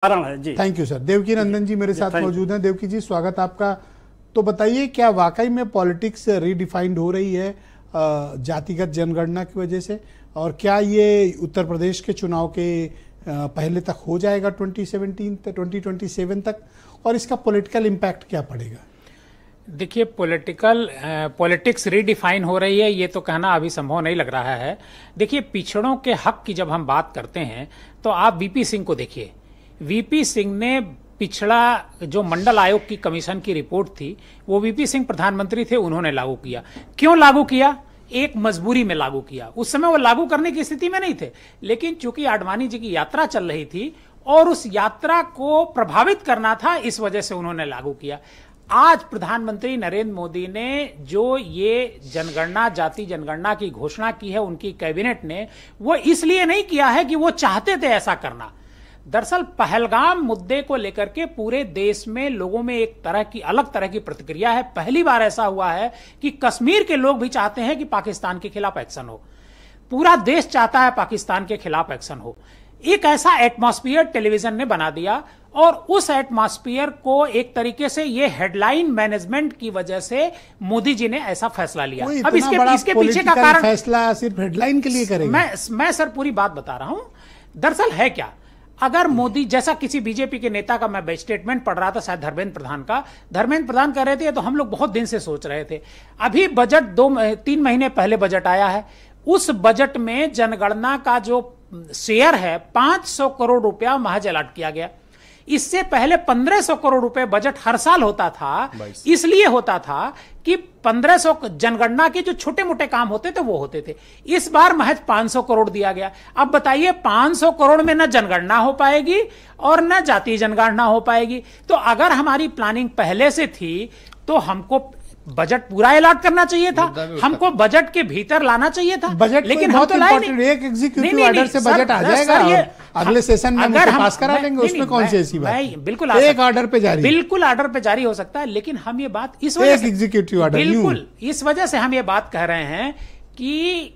Ji thank you sir. Devki Nandan ji मेरे साथ मौजूद हैं। देवकी जी स्वागत आपका। तो बताइए, क्या वाकई में पॉलिटिक्स रीडिफाइंड हो रही है जातिगत जनगणना की वजह से, और क्या ये उत्तर प्रदेश के चुनाव के पहले तक हो जाएगा 2027 तक, और इसका पॉलिटिकल इम्पैक्ट क्या पड़ेगा? देखिए, पॉलिटिक्स रीडिफाइन हो रही है, ये तो कहना अभी संभव नहीं लग रहा है। देखिए, पिछड़ों के हक की जब हम बात करते हैं तो आप वीपी सिंह को देखिए। वीपी सिंह ने पिछड़ा जो मंडल आयोग की कमीशन की रिपोर्ट थी, वो वीपी सिंह प्रधानमंत्री थे, उन्होंने लागू किया। क्यों लागू किया? एक मजबूरी में लागू किया। उस समय वो लागू करने की स्थिति में नहीं थे, लेकिन चूंकि आडवाणी जी की यात्रा चल रही थी और उस यात्रा को प्रभावित करना था, इस वजह से उन्होंने लागू किया। आज प्रधानमंत्री नरेंद्र मोदी ने जो ये जनगणना, जाति जनगणना की घोषणा की है उनकी कैबिनेट ने, वो इसलिए नहीं किया है कि वो चाहते थे ऐसा करना। दरअसल पहलगाम मुद्दे को लेकर के पूरे देश में लोगों में एक तरह की अलग तरह की प्रतिक्रिया है। पहली बार ऐसा हुआ है कि कश्मीर के लोग भी चाहते हैं कि पाकिस्तान के खिलाफ एक्शन हो। पूरा देश चाहता है पाकिस्तान के खिलाफ एक्शन हो। एक ऐसा एटमॉस्फेयर टेलीविजन ने बना दिया, और उस एटमॉस्फेयर को एक तरीके से ये हेडलाइन मैनेजमेंट की वजह से मोदी जी ने ऐसा फैसला लिया। अब इसके पीछे का कारण फैसला सिर्फ हेडलाइन के लिए करेंगे? मैं सर पूरी बात बता रहा हूं। दरअसल है क्या, अगर मोदी जैसा किसी बीजेपी के नेता का मैं स्टेटमेंट पढ़ रहा था, शायद धर्मेंद्र प्रधान कह रहे थे, तो हम लोग बहुत दिन से सोच रहे थे। अभी बजट 2-3 महीने पहले बजट आया है। उस बजट में जनगणना का जो शेयर है 500 करोड़ रुपया महज अलॉट किया गया। इससे पहले 1500 करोड़ रुपए बजट हर साल होता था। इसलिए होता था कि 1500 जनगणना के जो छोटे मोटे काम होते थे वो होते थे। इस बार महज 500 करोड़ दिया गया। अब बताइए, 500 करोड़ में न जनगणना हो पाएगी और न जातीय जनगणना हो पाएगी। तो अगर हमारी प्लानिंग पहले से थी तो हमको बजट पूरा अलॉट करना चाहिए था, हमको बजट के भीतर लाना चाहिए था। बजट लेकिन हम तो लाए नहीं। एक एग्जीक्यूटिव ऑर्डर से बजट आ जाएगा और अगले सेशन में अगर पास करा लेंगे, उसमें कौन सी ऐसी बात? बिल्कुल एक ऑर्डर पे जारी, बिल्कुल ऑर्डर पे जारी हो सकता है। लेकिन हम ये बात इस वजह से एग्जीक्यूटिव ऑर्डर, बिल्कुल इस वजह से हम ये बात कह रहे हैं कि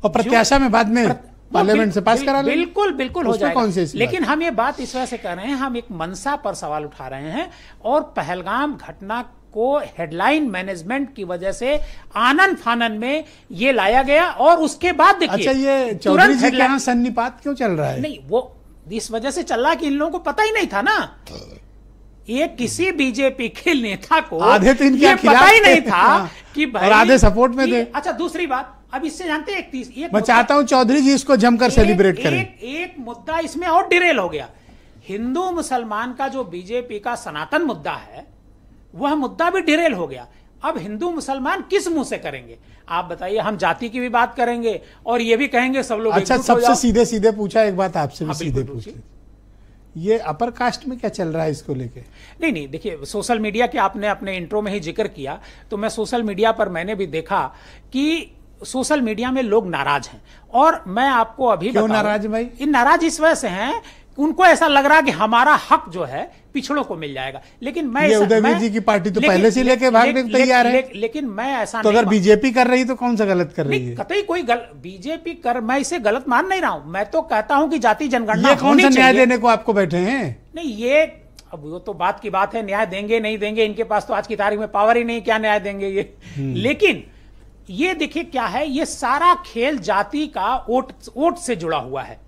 और प्रत्याशा में बाद में पार्लियामेंट से पास करा लेंगे। बिल्कुल हो जाएगा। लेकिन हम ये बात इस वजह से कर रहे हैं, हम एक मंशा पर सवाल उठा रहे हैं, और पहलगाम घटना को हेडलाइन मैनेजमेंट की वजह से आनन फानन में ये लाया गया। और उसके बाद देखिए, अच्छा, ये चौधरी जी के यहाँ सन्निपात क्यों चल रहा है? नहीं, वो इस वजह से चल रहा है कि इन लोगों को पता ही नहीं था ना। ये किसी बीजेपी के नेता को आधे तो इनके पता ही नहीं था कि भाई, और आधे सपोर्ट में थे। अच्छा, दूसरी बात, अब इससे जानते हैं, मैं चाहता हूं चौधरी जी इसको जमकर सेलिब्रेट करें। एक मुद्दा इसमें और डिरेल हो गया। हिंदू मुसलमान का जो बीजेपी का सनातन मुद्दा है, वह मुद्दा भी डिरेल हो गया। अब हिंदू मुसलमान किस मुंह से करेंगे आप बताइए? हम जाति की भी बात करेंगे और ये भी कहेंगे सब लोग। अच्छा, सबसे सीधे सीधे पूछा, एक बात आपसे भी सीधे पूछे, ये अपर कास्ट में क्या चल रहा है इसको लेके? नहीं, देखिए, सोशल मीडिया के आपने अपने इंट्रो में ही जिक्र किया, तो मैं सोशल मीडिया पर मैंने भी देखा कि सोशल मीडिया में लोग नाराज हैं। और मैं आपको अभी क्यों नाराज भाई? नाराज इस वजह से हैं, उनको ऐसा लग रहा है कि हमारा हक जो है पिछड़ों को मिल जाएगा। लेकिन मैं उदयवीर जी की पार्टी तो पहले से लेके भागने को तैयार है। लेकिन मैं ऐसा तो अगर बीजेपी कर रही तो कौन सा गलत कर रही है? कतई कोई बीजेपी मैं इसे गलत मान नहीं रहा हूं। मैं तो कहता हूं कि जाति जनगणना ये कौन सा न्याय देने को आपको बैठे हैं? नहीं, ये अब वो तो बात की बात है, न्याय देंगे नहीं देंगे, इनके पास तो आज की तारीख में पावर ही नहीं, क्या न्याय देंगे ये। लेकिन ये देखिए क्या है, ये सारा खेल जाति का वोट से जुड़ा हुआ है।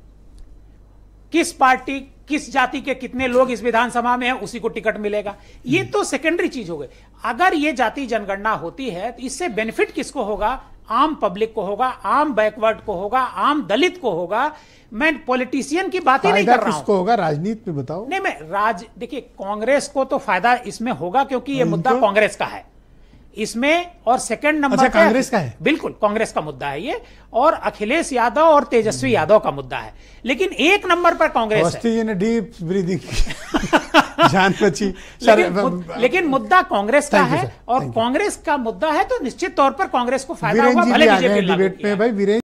किस पार्टी, किस जाति के कितने लोग इस विधानसभा में हैं, उसी को टिकट मिलेगा। ये तो सेकेंडरी चीज हो गई। अगर ये जाति जनगणना होती है तो इससे बेनिफिट किसको होगा? आम पब्लिक को होगा, आम बैकवर्ड को होगा, आम दलित को होगा। मैं पॉलिटिशियन की बात ही नहीं कर रहा हूं। किसको होगा, राजनीति में बताओ। नहीं, देखिए, कांग्रेस को तो फायदा इसमें होगा क्योंकि ये मुद्दा कांग्रेस का है इसमें, और सेकंड नंबर अच्छा, कांग्रेस का है? बिल्कुल कांग्रेस का मुद्दा है ये, और अखिलेश यादव और तेजस्वी यादव का मुद्दा है। लेकिन एक नंबर पर कांग्रेस है। ने डीप ब्रीदिंग जान बची। लेकिन मुद्दा कांग्रेस का है, और कांग्रेस का मुद्दा है तो निश्चित तौर पर कांग्रेस को फायदा होगा, भले बीजेपी डिबेट में। भाई वीरेंद्र